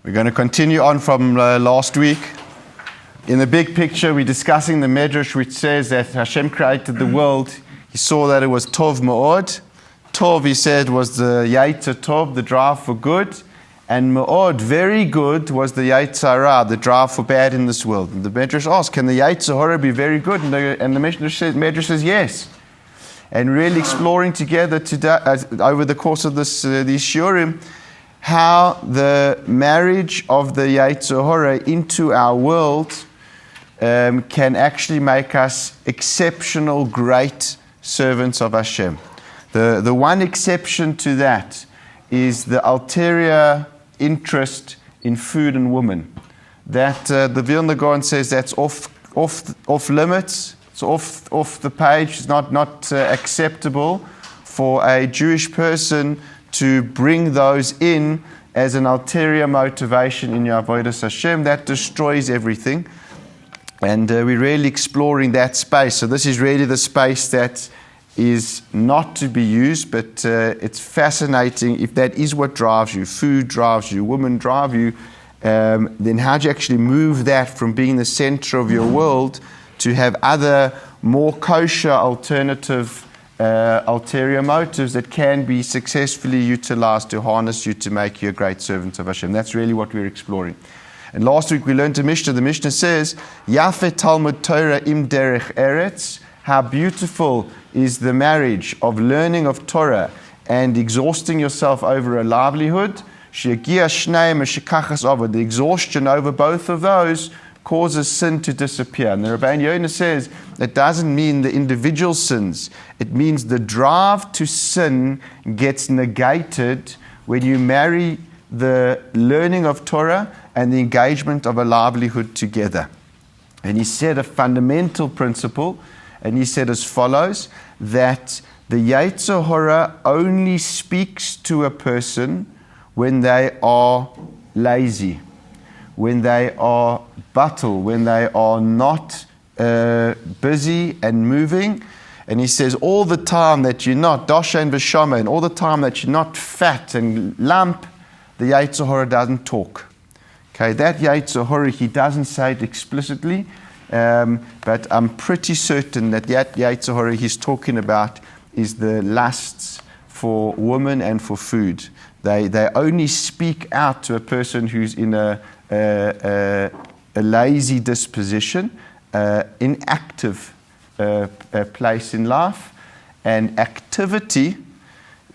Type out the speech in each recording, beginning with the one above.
We're going to continue on from last week. In the big picture, we're discussing the Medrash, which says that Hashem created the world. He saw that it was Tov Ma'od. Tov, he said, was the Yetzer Tov, the drive for good. And Ma'od, very good, was the Yetzer Hara, the drive for bad in this world. And the Medrash asks, can the Yetzer Hara be very good? And the Medrash says yes. And really exploring together today, over the course of these shiurim, how the marriage of the Yetzer Hara into our world can actually make us exceptional, great servants of Hashem. The one exception to that is the ulterior interest in food and women. That the Vilna Gaon says that's off limits. It's off the page. It's not acceptable for a Jewish person to bring those in as an ulterior motivation in your avodas Hashem. That destroys everything. And we're really exploring that space. So this is really the space that is not to be used, but it's fascinating. If that is what drives you, food drives you, women drive you, then how do you actually move that from being the center of your world to have other more kosher alternative ulterior motives that can be successfully utilized to harness you to make you a great servant of Hashem? That's really what we're exploring. And last week we learned a Mishnah. The Mishnah says, Yafet Talmud Torah im derech eretz. How beautiful is the marriage of learning of Torah and exhausting yourself over a livelihood. She'agia shneim shekachas over. The exhaustion over both of those causes sin to disappear. And the Rabbeinu Yonah says that doesn't mean the individual sins. It means the drive to sin gets negated when you marry the learning of Torah and the engagement of a livelihood together. And he said a fundamental principle, and he said as follows, that the Yetzer Hara only speaks to a person when they are lazy, when they are batal, when they are not busy and moving. And he says all the time that you're not dasha and v'shama, and all the time that you're not fat and lump, the Yetzer Hara doesn't talk. Okay, that Yetzer Hara, he doesn't say it explicitly, but I'm pretty certain that Yetzer Hara he's talking about is the lusts for women and for food. They only speak out to a person who's in a lazy disposition, inactive place in life, and activity.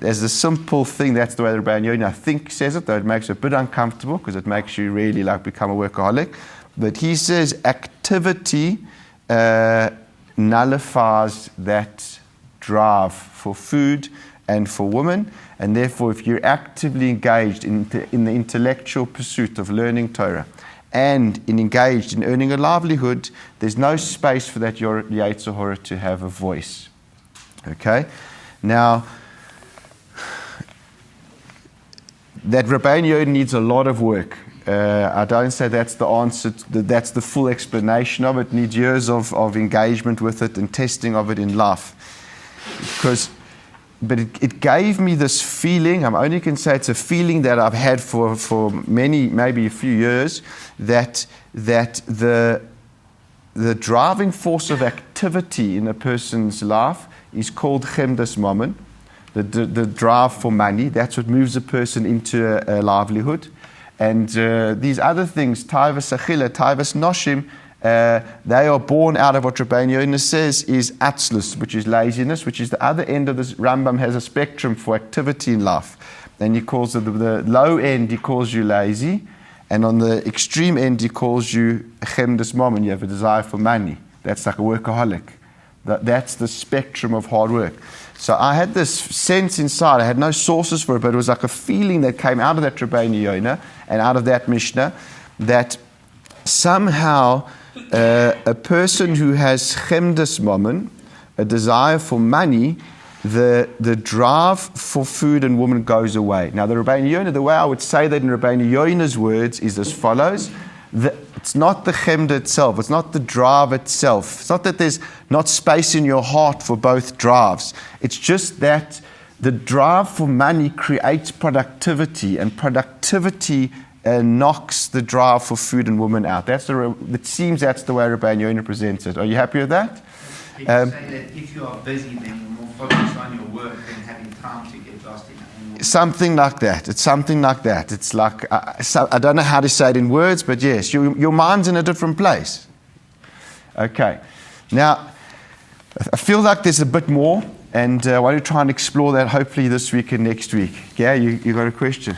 As a simple thing, that's the way the Rabbeinu Yonah, I think, says it, though it makes it a bit uncomfortable because it makes you really become a workaholic. But he says activity nullifies that drive for food and for women. And therefore, if you're actively engaged in the intellectual pursuit of learning Torah and engaged in earning a livelihood, there's no space for that Yetzer Hara to have a voice. Okay? Now, that Rabbeinu Yonah needs a lot of work. I don't say that's the answer, that's the full explanation of it. It needs years of engagement with it and testing of it in life. But it gave me this feeling, I'm only can say it's a feeling that I've had for many, maybe a few years, that the driving force of activity in a person's life is called chemdas mammon. The drive for money, that's what moves a person into a livelihood. And these other things, taivas achila, taivas noshim, they are born out of what Rabbeinu Yonah says is atzlus, which is laziness, which is the other end of this. Rambam has a spectrum for activity in life. And he calls it the low end, he calls you lazy. And on the extreme end, he calls you chemdas mammon, you have a desire for money. That's like a workaholic. That's the spectrum of hard work. So I had this sense inside, I had no sources for it, but it was like a feeling that came out of that Rabbeinu Yonah and out of that Mishnah, that somehow a person who has chemdas mammon, a desire for money, the drive for food and woman goes away. Now the Rabbeinu Yonah, the way I would say that in Rabbeinu Yonah's words is as follows. It's not the chemda itself. It's not the drive itself. It's not that there's not space in your heart for both drives. It's just that the drive for money creates productivity, and productivity knocks the drive for food and women out. It seems that's the way Rabbeinu Yonah presents it. Are you happy with that? Did you say that if you are busy, then you're more focused on your work than having time to get lost in it? Something like that. It's something like that. It's like, I don't know how to say it in words, but yes, your mind's in a different place. Okay. Now, I feel like there's a bit more, and I want to try and explore that hopefully this week and next week. Yeah, you got a question?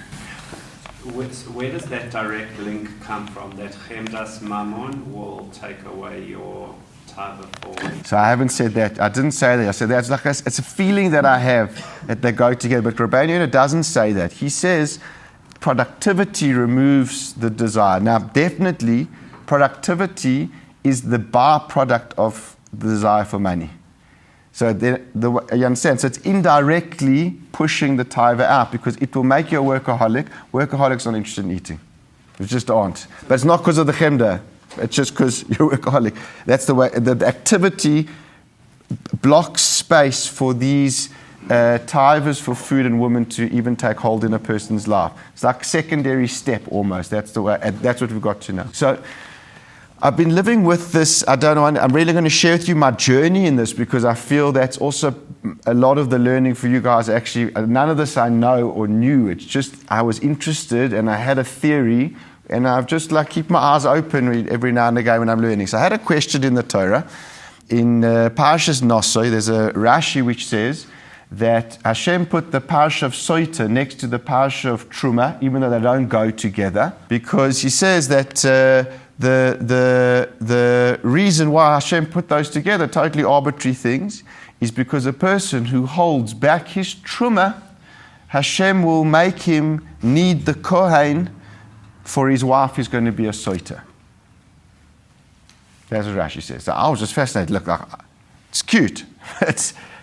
Where does that direct link come from, that Chemdas Mammon will take away your tithe for? So I haven't said that. I didn't say that. I said that's like it's a feeling that I have that they go together. But Rabbeinu Yonah doesn't say that. He says productivity removes the desire. Now, definitely, productivity is the byproduct of the desire for money. So you understand? So it's indirectly pushing the tithe out because it will make you a workaholic. Workaholics are not interested in eating. They just aren't. But it's not because of the chemda. It's just because you're a workaholic. That's the way. The activity blocks space for these tithers for food and women to even take hold in a person's life. It's like a secondary step almost. That's the way. That's what we've got to know. So I've been living with this. I don't know. I'm really going to share with you my journey in this because I feel that's also a lot of the learning for you guys. Actually, none of this I know or knew. It's just I was interested and I had a theory, and I've just like keep my eyes open every now and again when I'm learning. So I had a question in the Torah, in Parshas Nosoi. There's a Rashi which says that Hashem put the Parsha of Soita next to the Parsha of Truma, even though they don't go together, because he says that. The reason why Hashem put those together, totally arbitrary things, is because a person who holds back his truma, Hashem will make him need the kohen for his wife who's going to be a soita. That's what Rashi says. So I was just fascinated. Look, it's cute.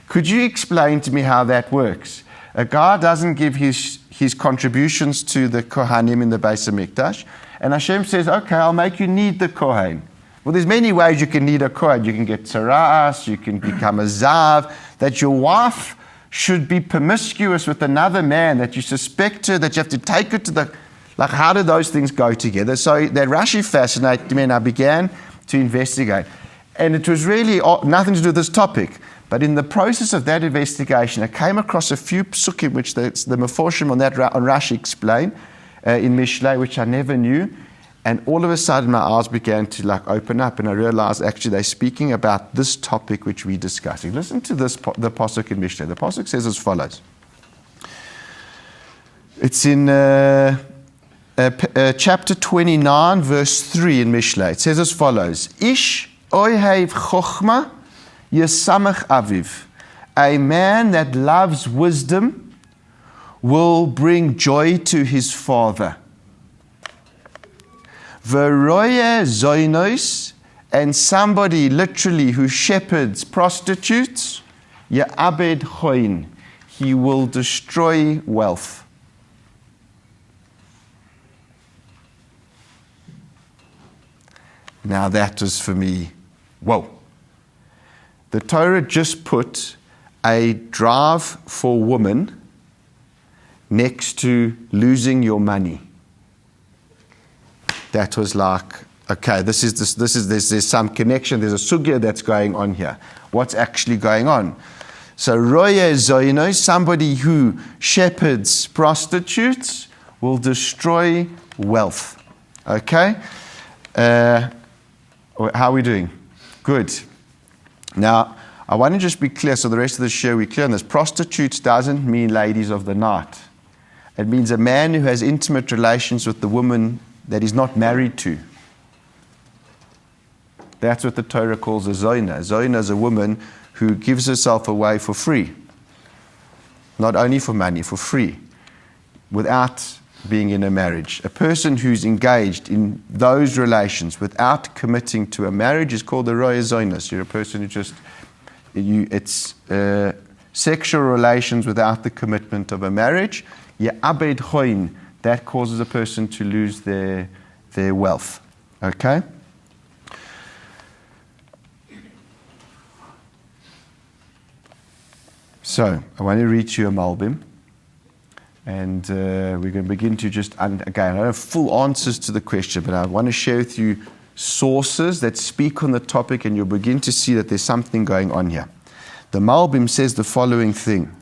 Could you explain to me how that works? A guy doesn't give his contributions to the kohanim in the Beis HaMikdash, and Hashem says, okay, I'll make you need the Kohen. Well, there's many ways you can need a Kohen. You can get tzara'as, you can become a zav, that your wife should be promiscuous with another man, that you suspect her, that you have to take her to the... Like, how do those things go together? So that Rashi fascinated me, and I began to investigate. And it was really nothing to do with this topic. But in the process of that investigation, I came across a few psukim, which the Meforshim on Rashi explain, in Mishlei, which I never knew, and all of a sudden my eyes began to like open up, and I realized actually they're speaking about this topic which we're discussing. Listen to this, the pasuk in Mishlei. The pasuk says as follows. It's in chapter 29, verse 3 in Mishlei. It says as follows: Ish oihev chochma yesamach aviv. A man that loves wisdom will bring joy to his father. Veroye zoinos, and somebody literally who shepherds prostitutes, ye'abed choin, he will destroy wealth. Now that was for me, whoa. The Torah just put a drive for women next to losing your money. That was like, okay, there's some connection, there's a sugya that's going on here. What's actually going on? So roye zoino, somebody who shepherds prostitutes, will destroy wealth. Okay? How are we doing? Good. Now, I want to just be clear, so the rest of the show we're clear on this. Prostitutes doesn't mean ladies of the night. It means a man who has intimate relations with the woman that he's not married to. That's what the Torah calls a zoina. Zoina is a woman who gives herself away for free. Not only for money, for free. Without being in a marriage. A person who's engaged in those relations without committing to a marriage is called a roya zoinus. You're a person who just... it's sexual relations without the commitment of a marriage. Abed choin, that causes a person to lose their wealth. Okay? So, I want to read you a Malbim. And we're going to begin to just, again, I don't have full answers to the question, but I want to share with you sources that speak on the topic, and you'll begin to see that there's something going on here. The Malbim says the following thing.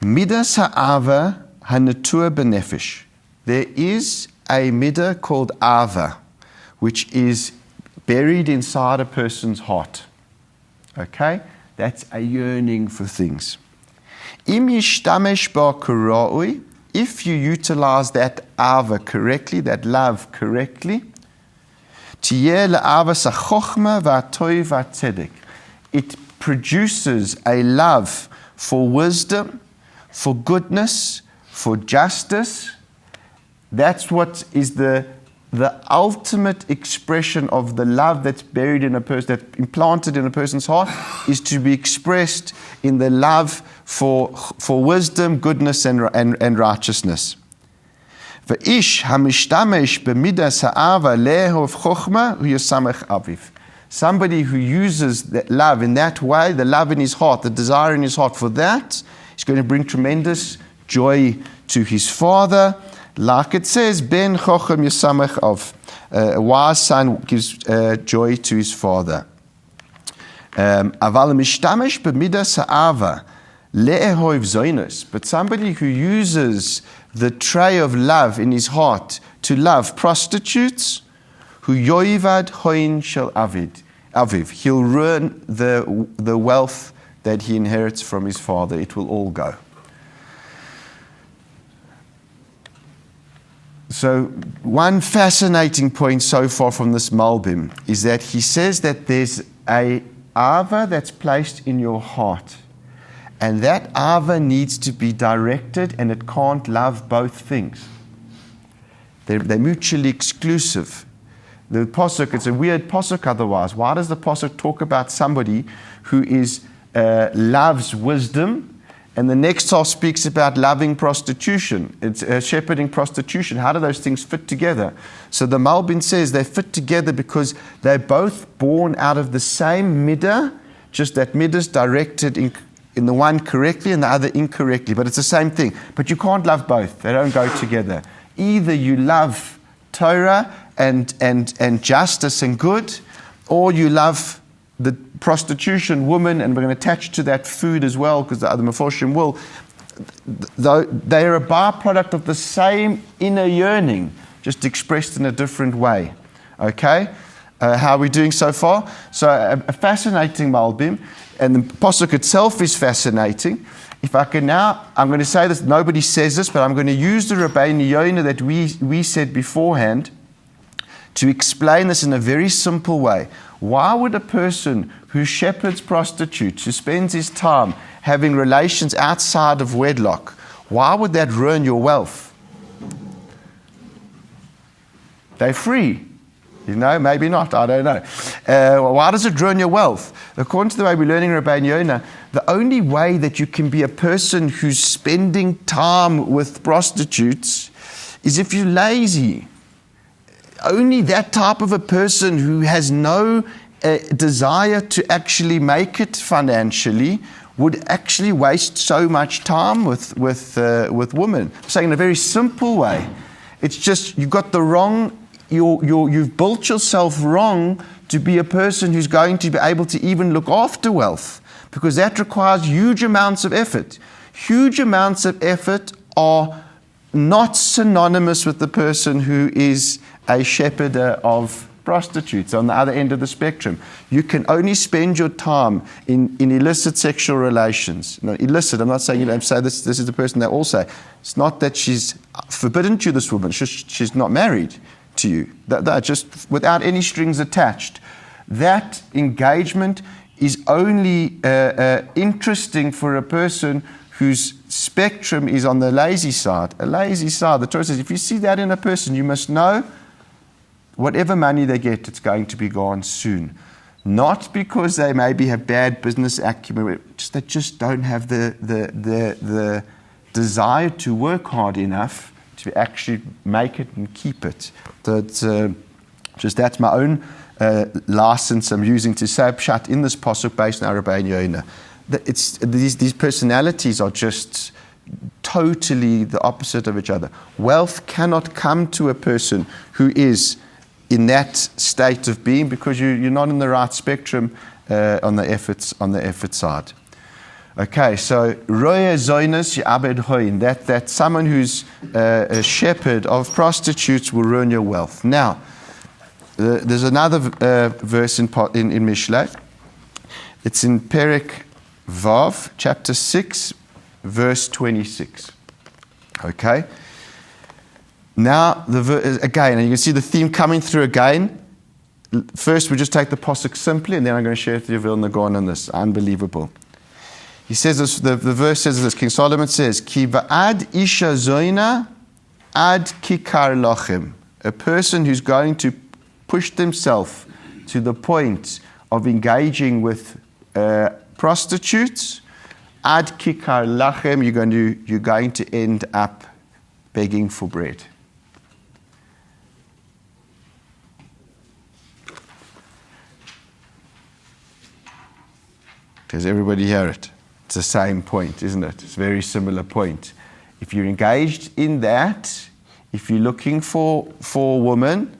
Midas ha'ava hanatua benefesh. There is a midah called ava, which is buried inside a person's heart. Okay? That's a yearning for things. Im yishtamesh ba kara'ui, if you utilize that ava correctly, that love correctly, tiyeh la'ava sachochma va'toy va'tzedek. It produces a love for wisdom, for goodness, for justice. That's what is the ultimate expression of the love that's buried in a person, that's implanted in a person's heart, is to be expressed in the love for wisdom, goodness, and righteousness. V'ish hamishtamesh b'midas ha'ava lehov chochma hu yasamech aviv. Somebody who uses that love in that way, the love in his heart, the desire in his heart for that, is going to bring tremendous joy to his father. Like it says, Ben Chochem Yasamech of, a wise son gives joy to his father. Aval mishtamesh b'midas ha'ava le'ehov zonos. But somebody who uses the tray of love in his heart to love prostitutes, hu yoivad hoin shel aviv. He'll ruin the wealth that he inherits from his father. It will all go. So one fascinating point so far from this Malbim is that he says that there's a ava that's placed in your heart, and that ava needs to be directed, and it can't love both things. They're mutually exclusive. The Pasuk, it's a weird Pasuk otherwise. Why does the Pasuk talk about somebody who loves wisdom, and the next half speaks about loving prostitution? It's shepherding prostitution. How do those things fit together? So the Malbim says they fit together because they're both born out of the same midah, just that midah is directed in the one correctly and the other incorrectly. But it's the same thing. But you can't love both. They don't go together. Either you love Torah and justice and good, or you love the prostitution woman, and we're going to attach to that food as well, because the other Meforshim will. They are a byproduct of the same inner yearning, just expressed in a different way. Okay? How are we doing so far? So a fascinating Malbim, and the Pasuk itself is fascinating. If I can now, I'm going to say this, nobody says this, but I'm going to use the Rabbeinu Yonah that we said beforehand to explain this in a very simple way. Why would a person who shepherds prostitutes, who spends his time having relations outside of wedlock, why would that ruin your wealth? They're free. Maybe not, I don't know. Why does it ruin your wealth? According to the way we're learning Rabbeinu Yonah, the only way that you can be a person who's spending time with prostitutes is if you're lazy. Only that type of a person who has no desire to actually make it financially would actually waste so much time with women. I'm saying in a very simple way. It's just you've got the wrong. You've built yourself wrong to be a person who's going to be able to even look after wealth, because that requires huge amounts of effort. Huge amounts of effort are not synonymous with the person who is a shepherder of prostitutes on the other end of the spectrum. You can only spend your time in illicit sexual relations. No, illicit, I'm not saying, say this is the person they all say. It's not that she's forbidden to you, this woman. She's not married to you. That just without any strings attached. That engagement is only interesting for a person whose spectrum is on the lazy side. A lazy side. The Torah says, if you see that in a person, you must know whatever money they get, it's going to be gone soon. Not because they maybe have bad business acumen, they just don't have the desire to work hard enough to actually make it and keep it. That's my own license I'm using to say pshat in this pasuk based on Rabbeinu Yonah. these personalities are just totally the opposite of each other. Wealth cannot come to a person who is in that state of being, because you're not in the right spectrum on the effort side. Okay, so roya zoinus abed hoin, that someone who's a shepherd of prostitutes will ruin your wealth. Now, there's another verse in Mishlei. It's in Perek Vav, chapter 6, verse 26. Okay. Now, again, and you can see the theme coming through again. First, we just take the pasuk simply, and then I'm going to share with you Vilna Gaon on this. Unbelievable. He says this, the verse says this, King Solomon says, Ki va'ad isha zoina ad kikar lochem. A person who's going to push themselves to the point of engaging with prostitutes, ad kikar lachem, you're going to end up begging for bread. Does everybody hear it? It's the same point, isn't it? It's a very similar point. If you're engaged in that, if you're looking for a woman,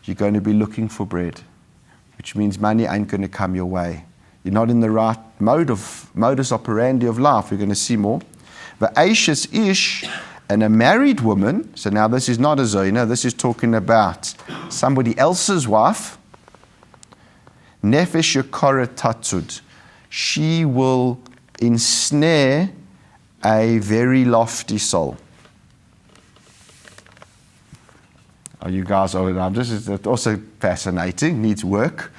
you're going to be looking for bread, which means money ain't going to come your way. You're not in the right modus operandi of life. We're going to see more. Va'aishas ish, and a married woman, so now this is not a zoina, this is talking about somebody else's wife. Nefesh yakara tatzud. She will ensnare a very lofty soul. Oh, you guys are, this is also fascinating, needs work.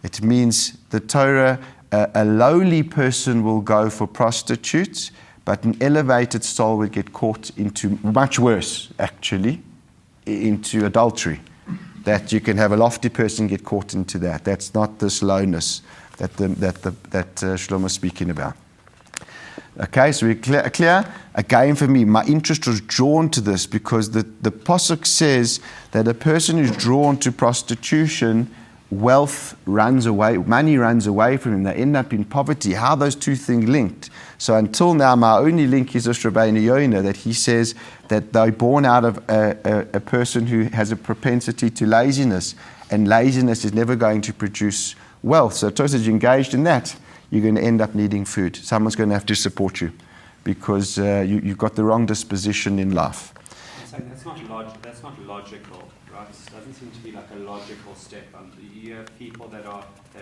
It means the Torah, a lowly person will go for prostitutes, but an elevated soul will get caught into, much worse actually, into adultery. That you can have a lofty person get caught into that. That's not this lowness that Shlomo is speaking about. Okay, so we're clear. Again, for me, my interest was drawn to this because the Pasuk says that a person who's drawn to prostitution, wealth runs away, money runs away from him. They end up in poverty. How are those two things linked? So until now, my only link is Rabbeinu Yonah, that he says that they're born out of a person who has a propensity to laziness, and laziness is never going to produce wealth. So Torah says you're engaged in that, you're going to end up needing food. Someone's going to have to support you because you've got the wrong disposition in life. That's not logical, right? It doesn't seem to be like a logical step. You have people that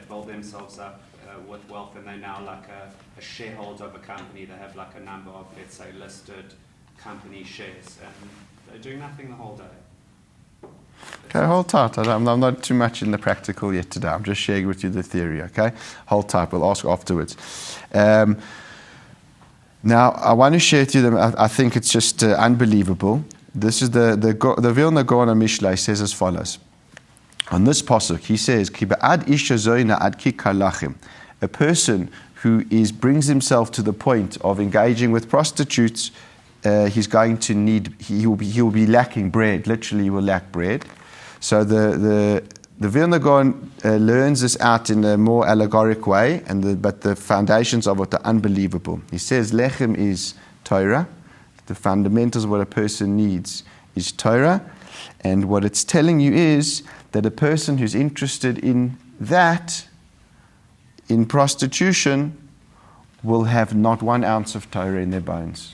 build themselves up with wealth, and they're now like a shareholder of a company. They have like a number of, let's say, listed company shares, and they're doing nothing the whole day. Okay, hold tight. I'm not too much in the practical yet today. I'm just sharing with you the theory, okay? Hold tight. We'll ask afterwards. Now, I want to share with you, I think it's just unbelievable. This is the Vilna Gaon Mishlei says as follows. On this pasuk, he says, Ki ba'ad isha zoina ad kikar lachem. A person who brings himself to the point of engaging with prostitutes, he's going to need, he will be lacking bread. Literally, he will lack bread. So the Vilna Gaon learns this out in a more allegoric way, but the foundations of it are unbelievable. He says lechem is Torah. The fundamentals of what a person needs is Torah, and what it's telling you is that a person who's interested in that, in prostitution, will have not 1 ounce of Torah in their bones.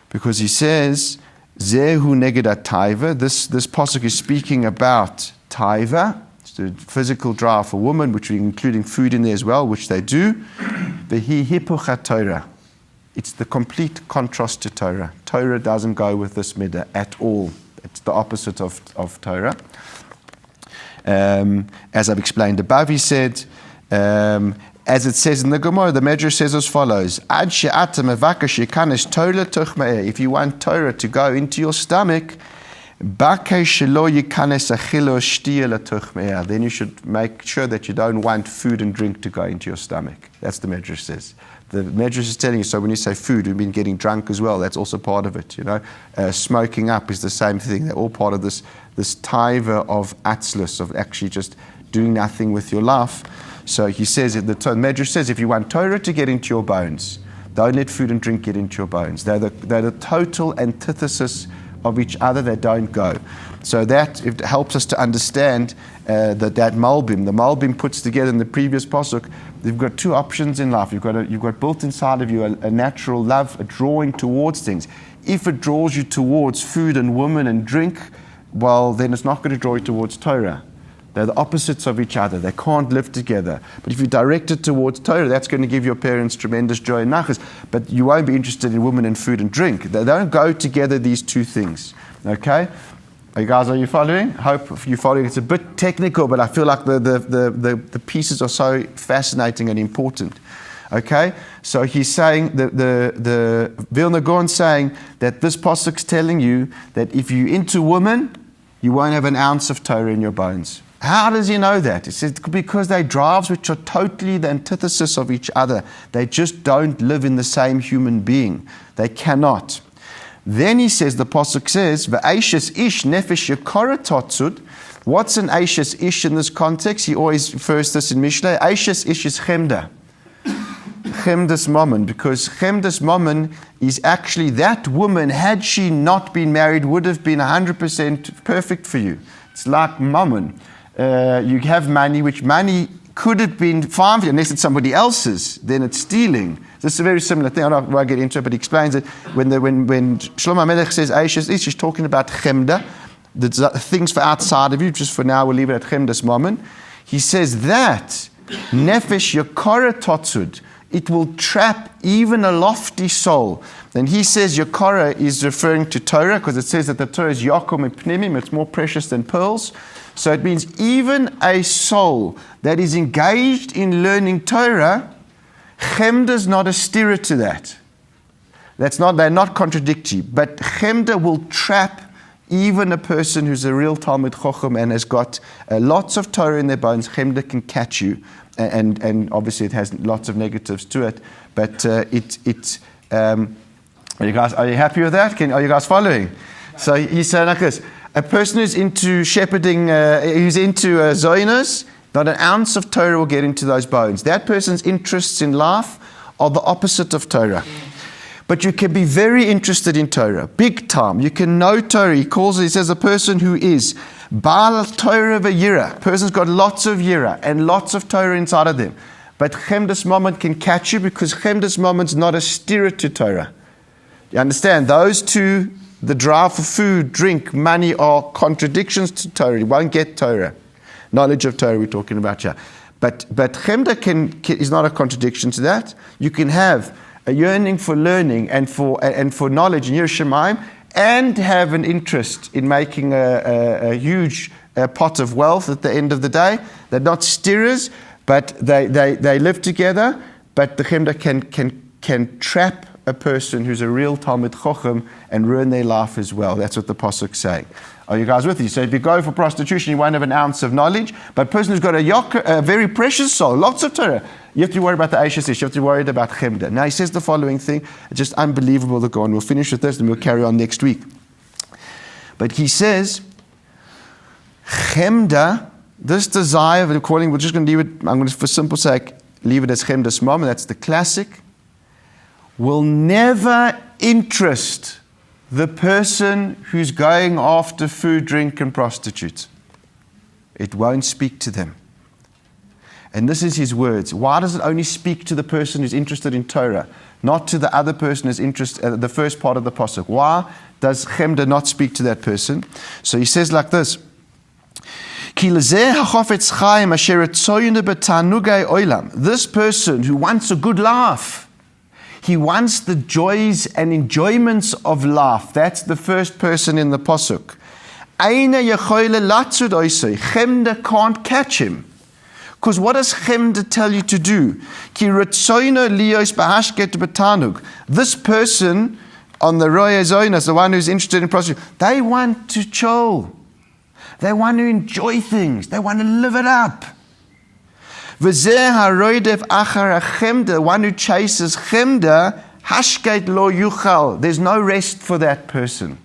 Because he says, Zehu neged taiva. This pasuk is speaking about taiva. It's the physical drive for women, which we're including food in there as well, which they do. Vehi hipucha Torah. It's the complete contrast to Torah. Torah doesn't go with this midah at all. It's the opposite of Torah. As I've explained above, he said, as it says in the Gemara, the Medrash says as follows: Ad she'ata mevakash yikanes Torah tuch me'eh. If you want Torah to go into your stomach, bakei shelo yikanes achilo shtiya latuch me'eh. Then you should make sure that you don't want food and drink to go into your stomach. That's the Medrash says. The Medrash is telling you, so when you say food, we've been getting drunk as well. That's also part of it, you know. Smoking up is the same thing. They're all part of this taiva of atzlus, of actually just doing nothing with your life. So he says, the Medrash says, if you want Torah to get into your bones, don't let food and drink get into your bones. They're the total antithesis of each other. They don't go. So that it helps us to understand that Malbim. The Malbim puts together in the previous pasuk. You've got two options in life. You've got built inside of you a natural love, a drawing towards things. If it draws you towards food and women and drink, well, then it's not going to draw you towards Torah. They're the opposites of each other. They can't live together. But if you direct it towards Torah, that's going to give your parents tremendous joy and nachas. But you won't be interested in women and food and drink. They don't go together, these two things. Okay? Are you following? Hope you're following. It's a bit technical, but I feel like the pieces are so fascinating and important. Okay? So he's saying, the Vilna Gaon saying that this pasuk's telling you that if you're into women, you won't have an ounce of Torah in your bones. How does he know that? He says, because they drives which are totally the antithesis of each other. They just don't live in the same human being. They cannot. Then he says, the pasuk says, "V'aishes ish nefesh yakara tatzud." What's an aishes ish in this context? He always refers to this in Mishlei. Aishes ish is chemda. Chemdas mammon, because chemdas mammon is actually that woman, had she not been married, would have been 100% perfect for you. It's like mammon. You have money, which money could have been fine for you, unless it's somebody else's, then it's stealing. This is a very similar thing. I don't want to get into it, but he explains it. When Shlomo Melech says Aishes Ish, he's talking about chemda, the things for outside of you, just for now we'll leave it at chemdas mammon. He says that nefesh yakara totzud, it will trap even a lofty soul. Then he says yakara is referring to Torah, because it says that the Torah is yakum pnimim, it's more precious than pearls. So it means even a soul that is engaged in learning Torah, chemda is not a steerer to that. They're not contradictory. But chemda will trap even a person who's a real Talmid Chochem and has got lots of Torah in their bones. Chemda can catch you. And obviously it has lots of negatives to it. But are you happy with that? Are you guys following? So he's saying like this. A person who's into shepherding, who's into zonos, not an ounce of Torah will get into those bones. That person's interests in life are the opposite of Torah. But you can be very interested in Torah, big time. You can know Torah. He says a person who is Baal Torah v'yira. Person's got lots of yira and lots of Torah inside of them. But chemdas moment can catch you, because chemdas moment's not a steerer to Torah. You understand? Those two, the drive for food, drink, money, are contradictions to Torah. You won't get Torah. Knowledge of Torah we're talking about here. But chemda is not a contradiction to that. You can have a yearning for learning and for knowledge in Yerushalayim, and have an interest in making a huge pot of wealth at the end of the day. They're not steerers, but they live together. But the chemda can trap a person who's a real Talmid Chochem and ruin their life as well. That's what the pasuk's saying. Are you guys with me? So if you go for prostitution, you won't have an ounce of knowledge. But a person who's got a very precious soul, lots of Torah, you have to worry about the Aishes Ish, you have to worry about chemda. Now he says the following thing, it's just unbelievable to go on. We'll finish with this and we'll carry on next week. But he says, chemda, this desire of calling, we're just going to leave it, I'm going to, for simple sake, leave it as chemdas mom, and that's the classic, will never interest the person who's going after food, drink, and prostitutes. It won't speak to them. And this is his words. Why does it only speak to the person who's interested in Torah, not to the other person who's interested, the first part of the pasuk? Why does chemda not speak to that person? So he says like this, this person who wants a good laugh, he wants the joys and enjoyments of life. That's the first person in the pasuk. Chemda can't catch him. Because what does chemda tell you to do? This person on the roya zonas, the one who's interested in prostitution, they want to chill. They want to enjoy things. They want to live it up. The one who chases chemda, hashkeit lo yuchal. There's no rest for that person.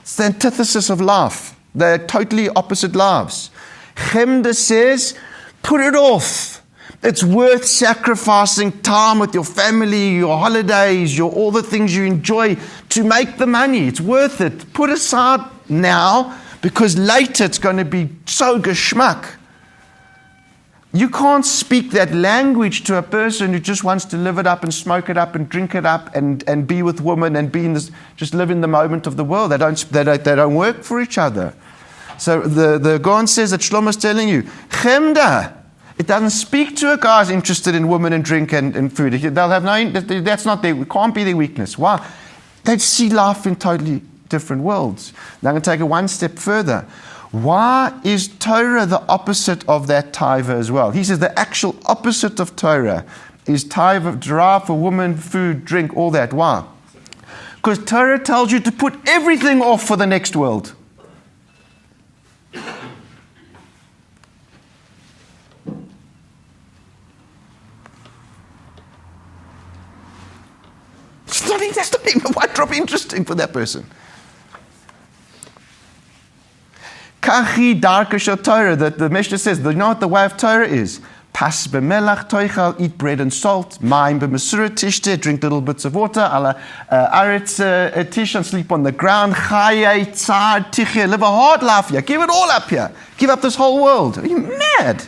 It's the antithesis of life. They're totally opposite lives. Chemda says, put it off. It's worth sacrificing time with your family, your holidays, all the things you enjoy to make the money. It's worth it. Put aside now, because later it's going to be so geschmack. You can't speak that language to a person who just wants to live it up and smoke it up and drink it up and be with women and be in this, just live in the moment of the world. They don't work for each other. So the Gaon says that Shlomo's telling you, Chemda, it doesn't speak to a guy who's interested in women and drink and food. They'll have that's not their, it can't be their weakness. Why? They see life in totally different worlds. Now I'm going to take it one step further. Why is Torah the opposite of that taiva as well? He says the actual opposite of Torah is taiva, drive for woman, food, drink, all that. Why? Because Torah tells you to put everything off for the next world. That's not even one drop interesting for that person. Kachi darka shel Torah, that the Mishnah says, you know what the way of Torah is? Pas b'melach toichal, eat bread and salt. Mayim b'mesura tishte, drink little bits of water. Ala aretz tish, and sleep on the ground. Chayei tzar tiche, live a hard life here. Give it all up here. Give up this whole world. Are you mad?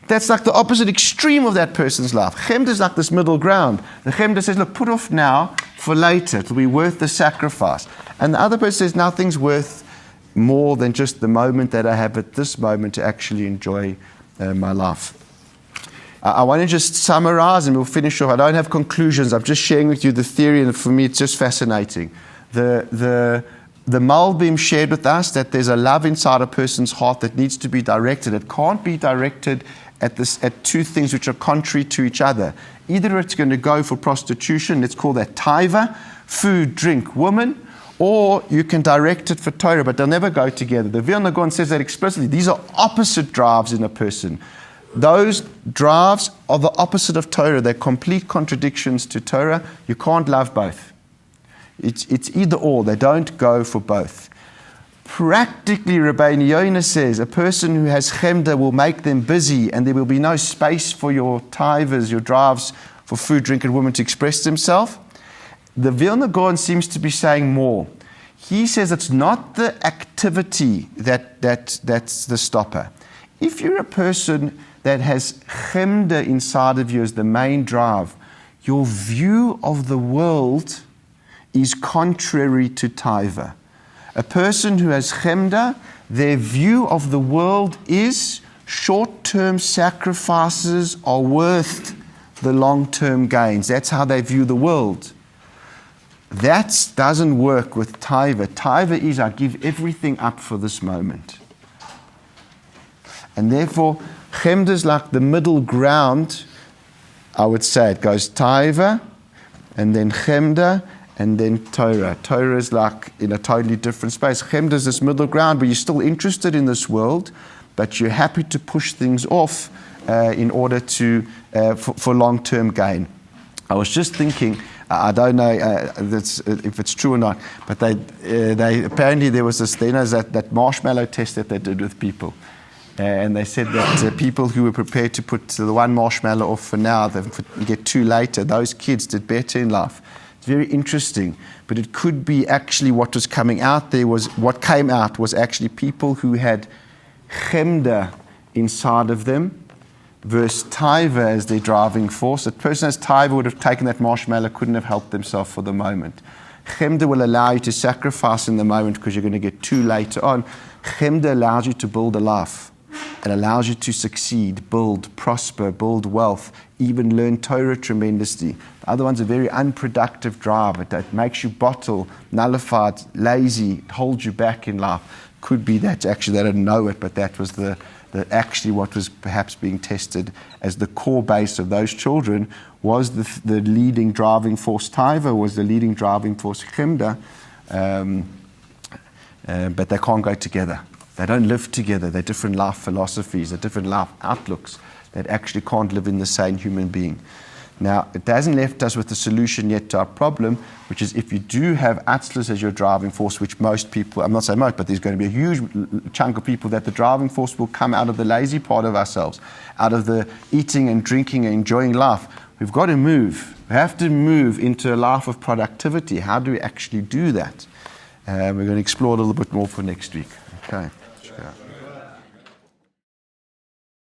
That's like the opposite extreme of that person's life. Chemda is like this middle ground. The Chemda says, look, put off now for later. It'll be worth the sacrifice. And the other person says, nothing's worth more than just the moment that I have at this moment to actually enjoy my life. I want to just summarize and we'll finish off. I don't have conclusions. I'm just sharing with you the theory, and for me it's just fascinating. The Malbim shared with us that there's a love inside a person's heart that needs to be directed. It can't be directed at two things which are contrary to each other. Either it's going to go for prostitution, let's call that taiva, food, drink, woman, or you can direct it for Torah, but they'll never go together. The Vilna Gaon says that explicitly. These are opposite drives in a person. Those drives are the opposite of Torah. They're complete contradictions to Torah. You can't love both. It's either or. They don't go for both. Practically, Rabbeinu Yonah says, a person who has chemda will make them busy, and there will be no space for your taivas, your drives for food, drink, and women to express themselves. The Vilna Gaon seems to be saying more. He says it's not the activity that's the stopper. If you're a person that has chemda inside of you as the main drive, your view of the world is contrary to taiva. A person who has chemda, their view of the world is short-term sacrifices are worth the long-term gains. That's how they view the world. That doesn't work with taiva. Taiva is I give everything up for this moment. And therefore, chemda is like the middle ground, I would say. It goes taiva, and then chemda, and then Torah. Torah is like in a totally different space. Chemda is this middle ground where you're still interested in this world, but you're happy to push things off in order to for long-term gain. I was just thinking, I don't know if it's true or not, but they apparently there was this, that marshmallow test that they did with people. And they said that people who were prepared to put the one marshmallow off for now, get two later, those kids did better in life. It's very interesting, but it could be actually what was coming out there what came out was actually people who had chemda inside of them versus taiva as their driving force. A person as taiva would have taken that marshmallow, couldn't have helped themselves for the moment. Chemda will allow you to sacrifice in the moment because you're going to get two later on. Chemda allows you to build a life. It allows you to succeed, build, prosper, build wealth, even learn Torah tremendously. The other one's a very unproductive drive. It makes you bottle, nullified, lazy, it holds you back in life. Could be that actually, they don't know it, but that was actually what was perhaps being tested as the core base of those children was the leading driving force taiva, was the leading driving force chemda, but they can't go together. They don't live together. They're different life philosophies, they're different life outlooks that actually can't live in the same human being. Now, it hasn't left us with the solution yet to our problem, which is if you do have idleness as your driving force, which most people, I'm not saying most, but there's going to be a huge chunk of people that the driving force will come out of the lazy part of ourselves, out of the eating and drinking and enjoying life. We've got to move. We have to move into a life of productivity. How do we actually do that? We're going to explore a little bit more for next week. Okay.